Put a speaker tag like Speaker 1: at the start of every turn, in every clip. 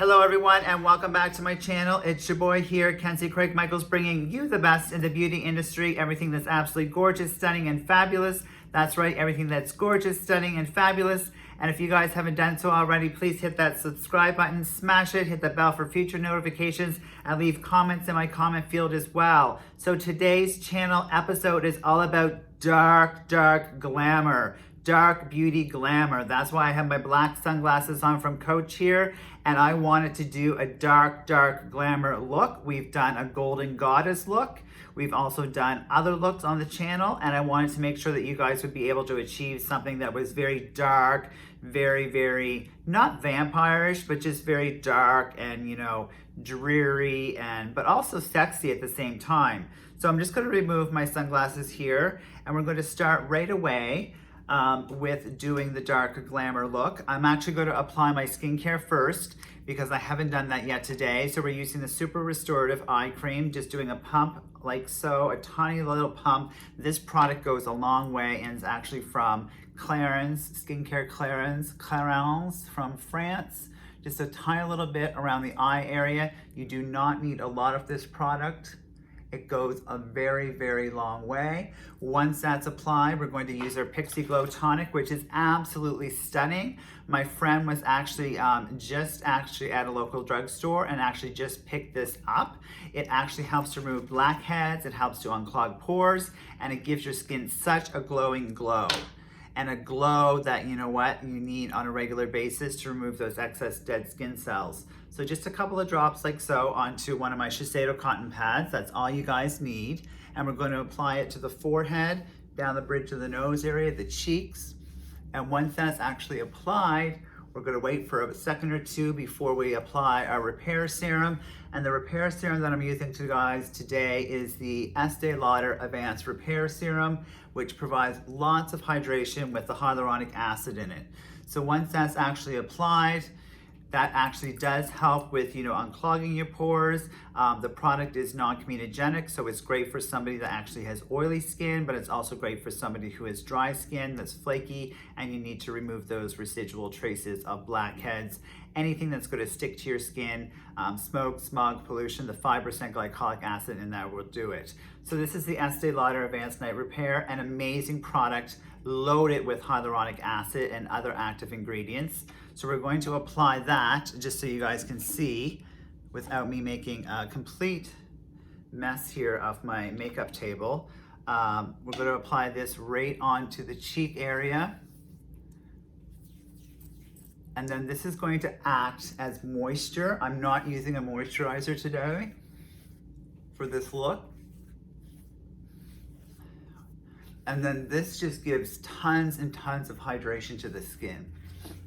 Speaker 1: Hello everyone and welcome back to my channel. It's your boy here, Kenzie Craig Michaels, bringing you the best in the beauty industry, everything that's absolutely gorgeous, stunning, and fabulous. That's right, everything that's gorgeous, stunning, and fabulous. And if you guys haven't done so already, please hit that subscribe button, smash it, hit the bell for future notifications, and leave comments in my comment field as well. So today's channel episode is all about dark glamour. Dark beauty glamour. That's why I have my black sunglasses on from Coach here, and I wanted to do a dark glamour look. We've done a golden goddess look. We've also done other looks on the channel, and I wanted to make sure that you guys would be able to achieve something that was very dark, very, not vampire-ish, but just very dark and, you know, dreary, but also sexy at the same time. So I'm just going to remove my sunglasses here, and we're going to start right away with doing the dark glamour look. I'm actually going to apply my skincare first because I haven't done that yet today. So we're using the Super Restorative Eye Cream, just doing a pump like so, a tiny little pump. This product goes a long way and is actually from Clarins, Skincare Clarins from France. Just a tiny little bit around the eye area. You do not need a lot of this product. It goes a very long way. Once that's applied, we're going to use our Pixie Glow Tonic, which is absolutely stunning. My friend was actually just at a local drugstore and actually just picked this up. It actually helps to remove blackheads, it helps to unclog pores, and it gives your skin such a glowing glow. And a glow that, you know what, you need on a regular basis to remove those excess dead skin cells. So just a couple of drops like so onto one of my Shiseido cotton pads. That's all you guys need. And we're going to apply it to the forehead, down the bridge of the nose area, the cheeks. And once that's actually applied, we're going to wait for a second or two before we apply our repair serum. And the repair serum that I'm using to you guys today is the Estee Lauder Advanced Repair Serum, which provides lots of hydration with the hyaluronic acid in it. So once that's actually applied, that actually does help with, you know, unclogging your pores. The product is non-comedogenic, so it's great for somebody that actually has oily skin, but it's also great for somebody who has dry skin that's flaky, and you need to remove those residual traces of blackheads. Anything that's going to stick to your skin, smoke, smog, pollution, the 5% glycolic acid in that will do it. So this is the Estee Lauder Advanced Night Repair, an amazing product loaded with hyaluronic acid and other active ingredients. So we're going to apply that just so you guys can see without me making a complete mess here of my makeup table. We're going to apply this right onto the cheek area. And then this is going to act as moisture. I'm not using a moisturizer today for this look. And then this just gives tons and tons of hydration to the skin.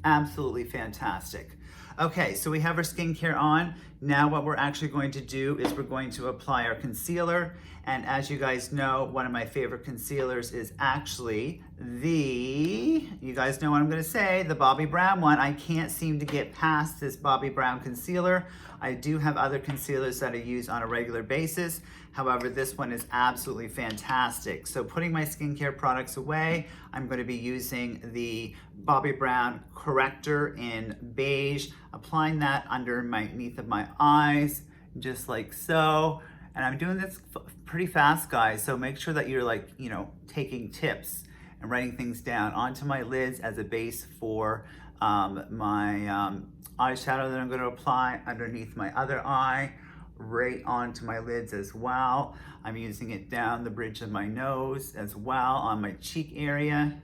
Speaker 1: Absolutely fantastic. Okay, so we have our skincare on. Now what we're actually going to do is we're going to apply our concealer. And as you guys know, one of my favorite concealers is actually you guys know what I'm gonna say, the Bobbi Brown one. I can't seem to get past this Bobbi Brown concealer. I do have other concealers that I use on a regular basis. However, this one is absolutely fantastic. So putting my skincare products away, I'm going to be using the Bobbi Brown Corrector in beige, applying that underneath of my eyes, just like so. And I'm doing this pretty fast, guys, so make sure that you're like, you know, taking tips and writing things down onto my lids as a base for my eyeshadow that I'm going to apply underneath my other eye, right onto my lids as well. I'm using it down the bridge of my nose as well on my cheek area,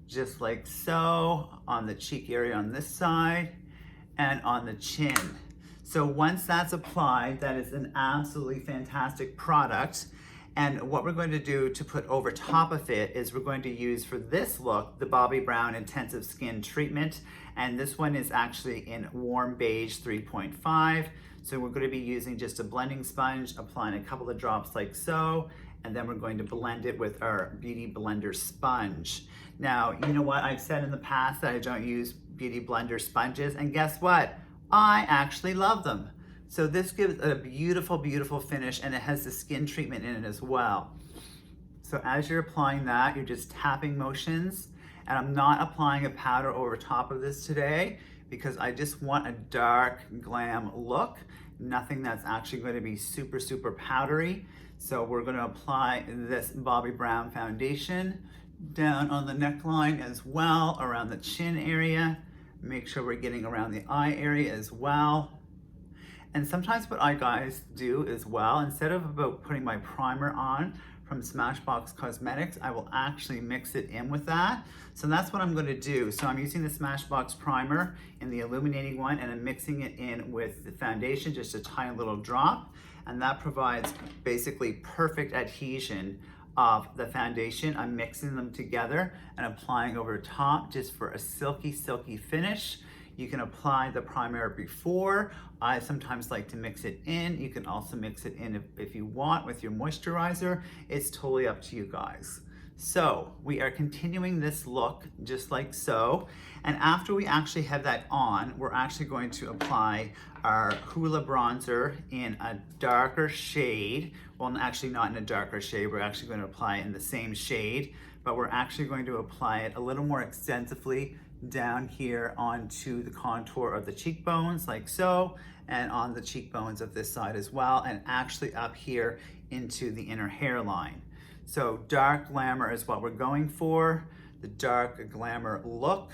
Speaker 1: just like so, on the cheek area on this side and on the chin. So once that's applied, that is an absolutely fantastic product. And what we're going to do to put over top of it is we're going to use for this look, the Bobbi Brown Intensive Skin Treatment. And this one is actually in warm beige 3.5. So we're going to be using just a blending sponge, applying a couple of drops like so, and then we're going to blend it with our Beauty Blender sponge. Now, you know what? I've said in the past that I don't use Beauty Blender sponges, and guess what? I actually love them. So this gives a beautiful finish, and it has the skin treatment in it as well. So as you're applying that, you're just tapping motions, and I'm not applying a powder over top of this today because I just want a dark glam look, nothing that's actually going to be super, super powdery. So we're going to apply this Bobbi Brown foundation down on the neckline as well, around the chin area. Make sure we're getting around the eye area as well. And sometimes what I guys do as well, instead of about putting my primer on from Smashbox Cosmetics, I will actually mix it in with that. So that's what I'm going to do. So I'm using the Smashbox primer in the illuminating one, and I'm mixing it in with the foundation, just a tiny little drop. And that provides basically perfect adhesion of the foundation. I'm mixing them together and applying over top just for a silky, silky finish. You can apply the primer before. I sometimes like to mix it in. You can also mix it in if you want with your moisturizer. It's totally up to you guys. So we are continuing this look just like so. And after we actually have that on, we're actually going to apply our Hoola bronzer in a darker shade. Well, actually not in a darker shade. We're actually going to apply it in the same shade, but we're actually going to apply it a little more extensively down here onto the contour of the cheekbones like so, and on the cheekbones of this side as well, and actually up here into the inner hairline. So dark glamour is what we're going for, the dark glamour look.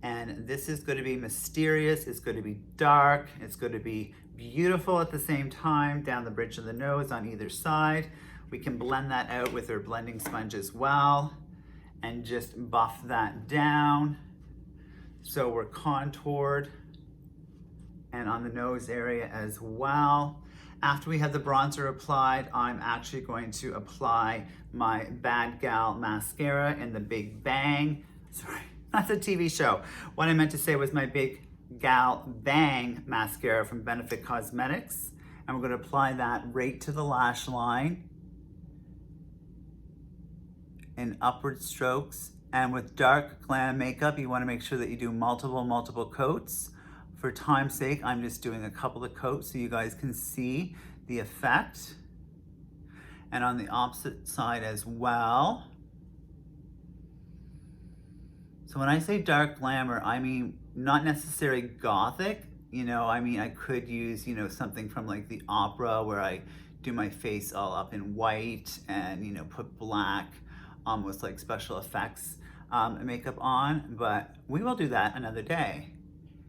Speaker 1: And this is going to be mysterious, it's going to be dark, it's going to be beautiful at the same time, down the bridge of the nose on either side. We can blend that out with our blending sponge as well and just buff that down. So we're contoured and on the nose area as well. After we have the bronzer applied, I'm actually going to apply my Bad Gal mascara in the Big Bang. Sorry, that's a TV show. What I meant to say was my Big Gal Bang mascara from Benefit Cosmetics. And we're going to apply that right to the lash line in upward strokes. And with dark glam makeup, you want to make sure that you do multiple coats. For time's sake, I'm just doing a couple of coats so you guys can see the effect. And on the opposite side as well. So when I say dark glamour, I mean not necessarily gothic. You know, I mean, I could use, you know, something from like the opera where I do my face all up in white and, you know, put black, almost like special effects makeup on, but we will do that another day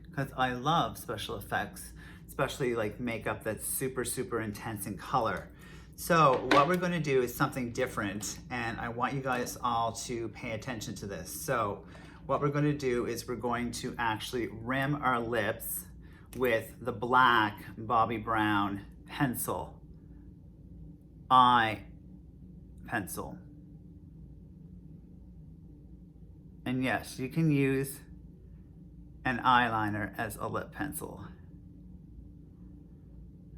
Speaker 1: because I love special effects, especially like makeup that's super, super intense in color. So what we're going to do is something different, and I want you guys all to pay attention to this. So what we're going to do is we're going to actually rim our lips with the black Bobbi Brown pencil, eye pencil. And yes, you can use an eyeliner as a lip pencil.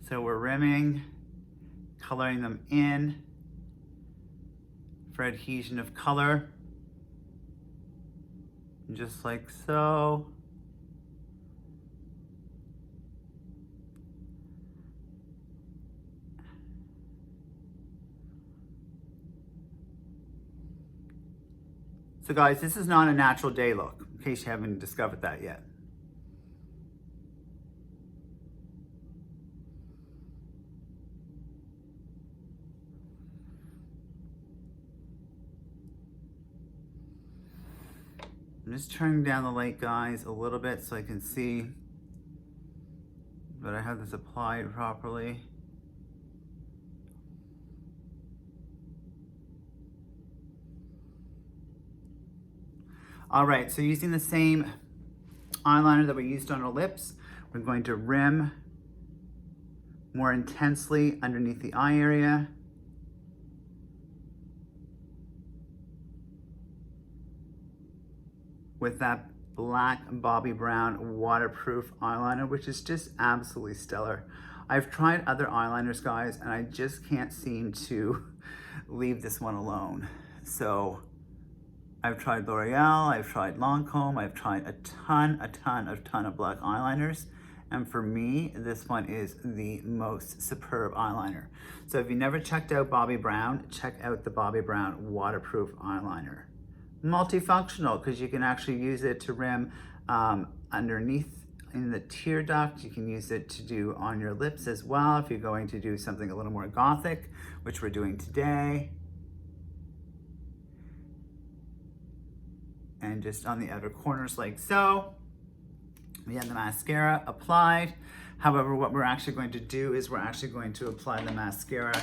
Speaker 1: So we're rimming, coloring them in for adhesion of color, just like so. So guys, this is not a natural day look, in case you haven't discovered that yet. I'm just turning down the light, guys, a little bit so I can see that I have this applied properly. All right, so using the same eyeliner that we used on our lips, we're going to rim more intensely underneath the eye area. With that black Bobbi Brown waterproof eyeliner, which is just absolutely stellar. I've tried other eyeliners, guys, and I just can't seem to leave this one alone. So I've tried L'Oreal, I've tried Lancome, I've tried a ton of black eyeliners. And for me, this one is the most superb eyeliner. So if you never checked out Bobbi Brown, check out the Bobbi Brown waterproof eyeliner. Multifunctional, because you can actually use it to rim underneath in the tear duct. You can use it to do on your lips as well if you're going to do something a little more gothic, which we're doing today. And just on the outer corners like so. We have the mascara applied. However, what we're actually going to do is we're actually going to apply the mascara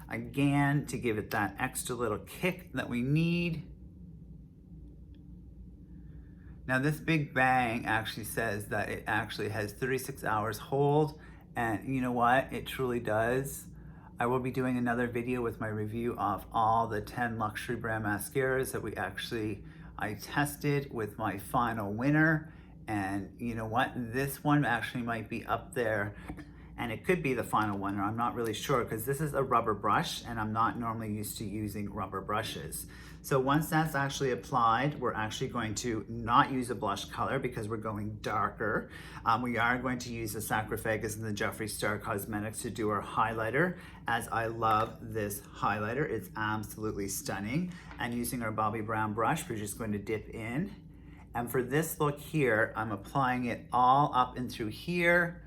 Speaker 1: again to give it that extra little kick that we need. Now this Big Bang actually says that it actually has 36 hours hold, and you know what? It truly does. I will be doing another video with my review of all the 10 luxury brand mascaras that I tested with my final winner. And you know what? This one actually might be up there, and it could be the final winner. I'm not really sure because this is a rubber brush and I'm not normally used to using rubber brushes. So once that's actually applied, we're actually going to not use a blush color because we're going darker. We are going to use the Sarcophagus and the Jeffree Star Cosmetics to do our highlighter, as I love this highlighter. It's absolutely stunning. And using our Bobbi Brown brush, we're just going to dip in. And for this look here, I'm applying it all up and through here,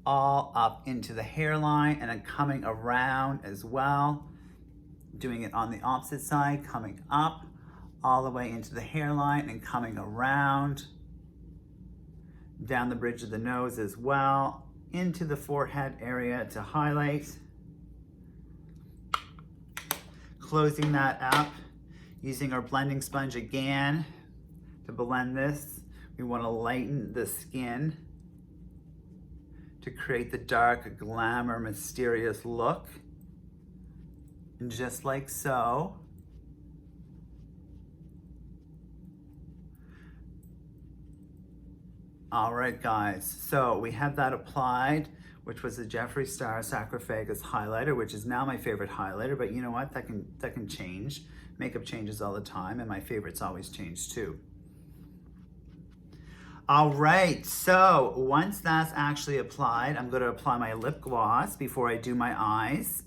Speaker 1: all up into the hairline, and then coming around as well. Doing it on the opposite side, coming up all the way into the hairline and coming around, down the bridge of the nose as well, into the forehead area to highlight. Closing that up, using our blending sponge again to blend this. We want to lighten the skin to create the dark, glamour, mysterious look. And just like so. All right, guys, so we have that applied, which was the Jeffree Star Sarcophagus highlighter, which is now my favorite highlighter, but you know what, that can change. Makeup changes all the time, and my favorites always change too. All right, so once that's actually applied, I'm going to apply my lip gloss before I do my eyes.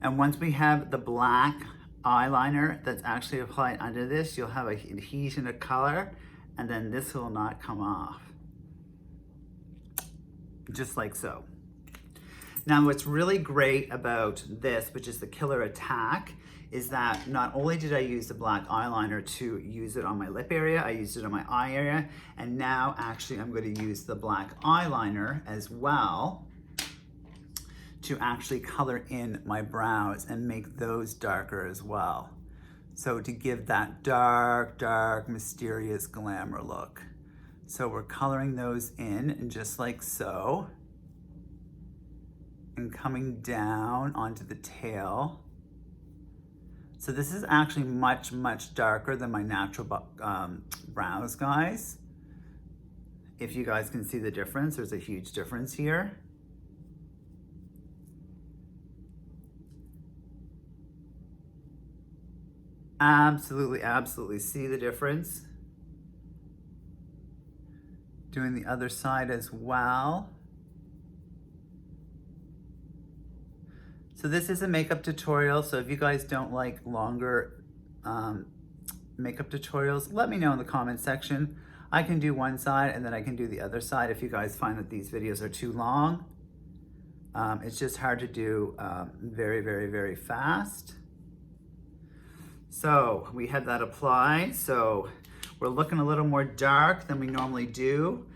Speaker 1: And once we have the black eyeliner that's actually applied under this, you'll have a adhesion of color, and then this will not come off. Just like so. Now what's really great about this, which is the Killer Attack, is that not only did I use the black eyeliner to use it on my lip area, I used it on my eye area, and now actually I'm going to use the black eyeliner as well to actually color in my brows and make those darker as well. So to give that dark, dark, mysterious glamour look. So we're coloring those in just like so, and coming down onto the tail. So this is actually much, much darker than my natural brows, guys. If you guys can see the difference, there's a huge difference here. Absolutely, absolutely see the difference. Doing the other side as well. So this is a makeup tutorial, so if you guys don't like longer makeup tutorials, let me know in the comment section. I can do one side and then I can do the other side if you guys find that these videos are too long. It's just hard to do very, very, very fast. So we had that applied. So we're looking a little more dark than we normally do.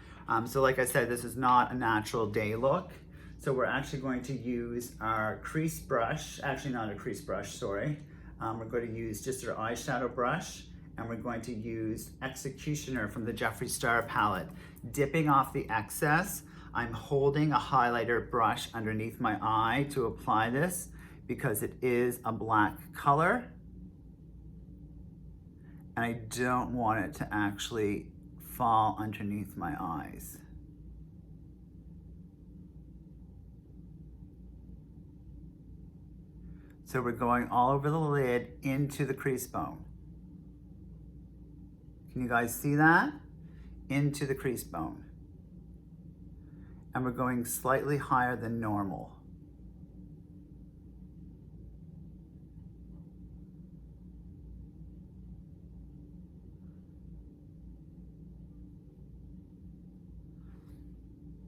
Speaker 1: So like I said, this is not a natural day look. So we're actually going to use our crease brush, actually not a crease brush, sorry. We're going to use just our eyeshadow brush, and we're going to use Executioner from the Jeffree Star palette. Dipping off the excess, I'm holding a highlighter brush underneath my eye to apply this because it is a black color. And I don't want it to actually fall underneath my eyes. So we're going all over the lid into the crease bone. Can you guys see that? Into the crease bone. And we're going slightly higher than normal.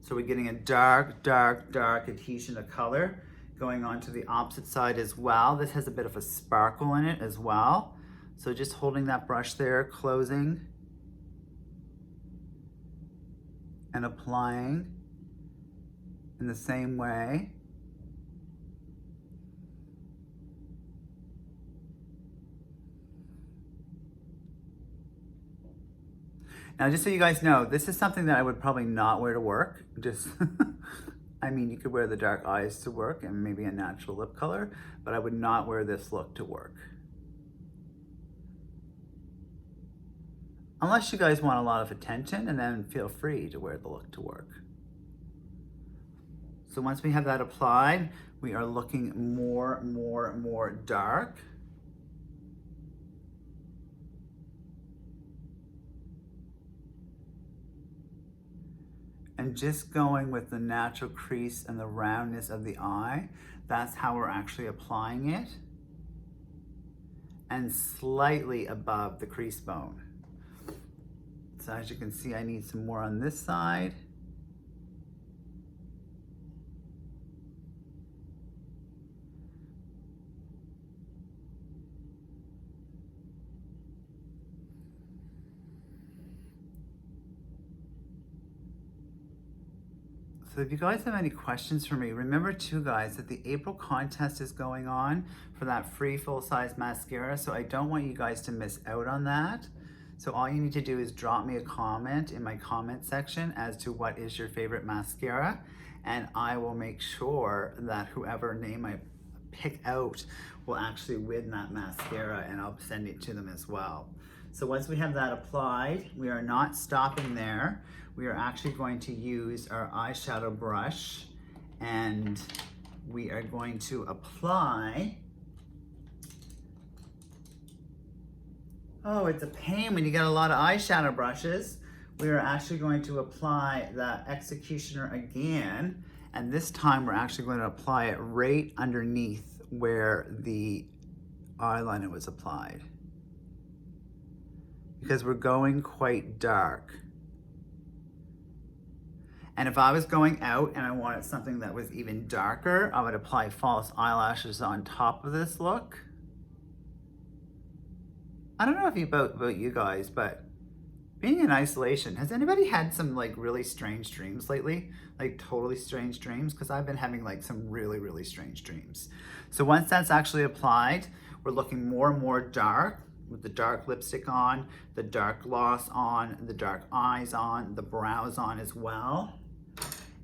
Speaker 1: So we're getting a dark, dark, dark adhesion of color going on to the opposite side as well. This has a bit of a sparkle in it as well. So just holding that brush there, closing and applying in the same way. Now, just so you guys know, this is something that I would probably not wear to work. Just, I mean, you could wear the dark eyes to work and maybe a natural lip color, but I would not wear this look to work. Unless you guys want a lot of attention, and then feel free to wear the look to work. So once we have that applied, we are looking more dark. And just going with the natural crease and the roundness of the eye, that's how we're actually applying it. And slightly above the crease bone. So as you can see, I need some more on this side. So if you guys have any questions for me, remember too guys that the April contest is going on for that free full-size mascara, so I don't want you guys to miss out on that. So all you need to do is drop me a comment in my comment section as to what is your favorite mascara, and I will make sure that whoever name I pick out will actually win that mascara, and I'll send it to them as well. So once we have that applied, we are not stopping there. We are actually going to use our eyeshadow brush, and we are going to apply. Oh, it's a pain when you get a lot of eyeshadow brushes. We are actually going to apply the executioner again, and this time we're actually going to apply it right underneath where the eyeliner was applied, because we're going quite dark. And if I was going out and I wanted something that was even darker, I would apply false eyelashes on top of this look. I don't know if about you guys, but being in isolation, has anybody had some like really strange dreams lately? Like totally strange dreams? Because I've been having like some really strange dreams. So once that's actually applied, we're looking more and more dark with the dark lipstick on, the dark gloss on, the dark eyes on, the brows on as well.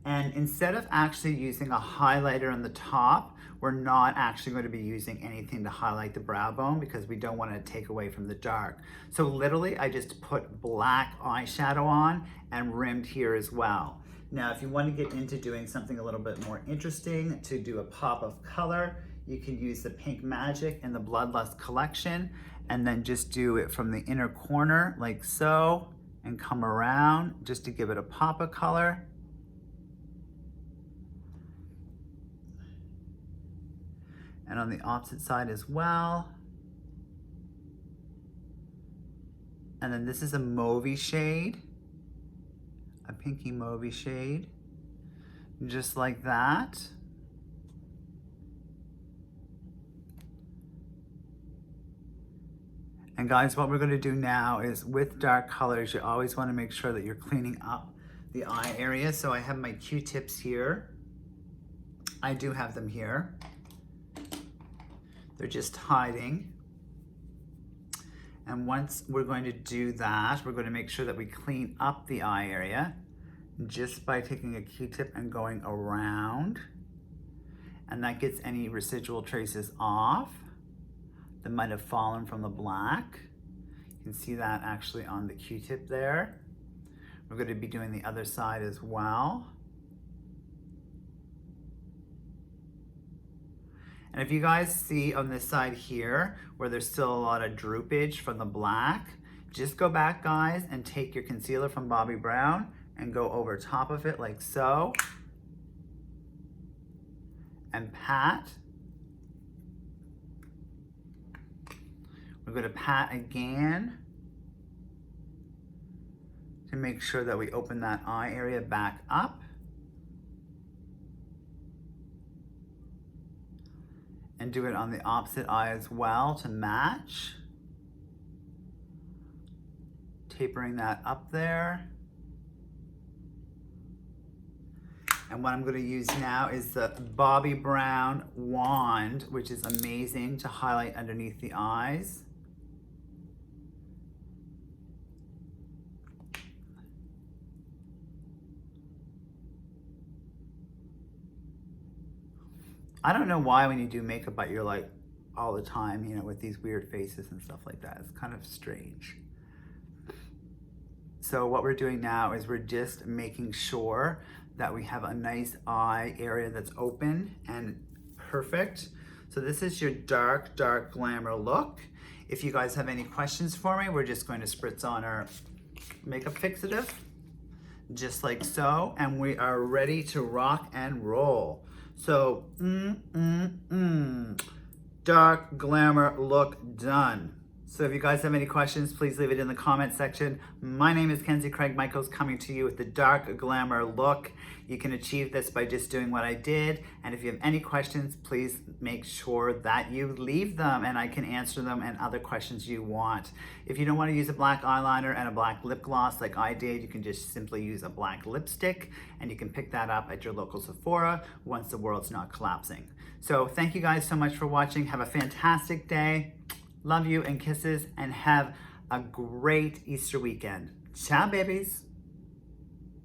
Speaker 1: And instead of actually using a highlighter on the top, we're not actually going to be using anything to highlight the brow bone because we don't want to take away from the dark. So literally, I just put black eyeshadow on and rimmed here as well. Now, if you want to get into doing something a little bit more interesting to do a pop of color, you can use the Pink Magic in the Bloodlust collection, and then just do it from the inner corner like so, and come around just to give it a pop of color. And on the opposite side as well. And then this is a mauvey shade, a pinky mauvey shade, just like that. And guys, what we're going to do now is with dark colors, you always want to make sure that you're cleaning up the eye area. So I have my Q-tips here. I do have them here. They're just hiding. And once we're going to do that, we're going to make sure that we clean up the eye area just by taking a Q-tip and going around. And that gets any residual traces off that might have fallen from the black. You can see that actually on the Q-tip there. We're going to be doing the other side as well. And if you guys see on this side here, where there's still a lot of droopage from the black, Just go back, guys, and take your concealer from Bobbi Brown and go over top of it like so. And pat. We're going to pat again to make sure that we open that eye area back up. And do it on the opposite eye as well to match. Tapering that up there. And what I'm going to use now is the Bobbi Brown wand, which is amazing to highlight underneath the eyes. I don't know why when you do makeup, but you're like all the time, you know, with these weird faces and stuff like that. It's kind of strange. So what we're doing now is we're just making sure that we have a nice eye area that's open and perfect. So this is your dark, dark glamour look. If you guys have any questions for me, we're just going to spritz on our makeup fixative, just like so, and we are ready to rock and roll. So, dark glamour look done. So if you guys have any questions, please leave it in the comment section. My name is Kenzie Craig Michaels, coming to you with the dark glamour look. You can achieve this by just doing what I did. And if you have any questions, please make sure that you leave them and I can answer them and other questions you want. If you don't want to use a black eyeliner and a black lip gloss like I did, you can just simply use a black lipstick and you can pick that up at your local Sephora once the world's not collapsing. So thank you guys so much for watching. Have a fantastic day. Love you and kisses, and have a great Easter weekend. Ciao, babies.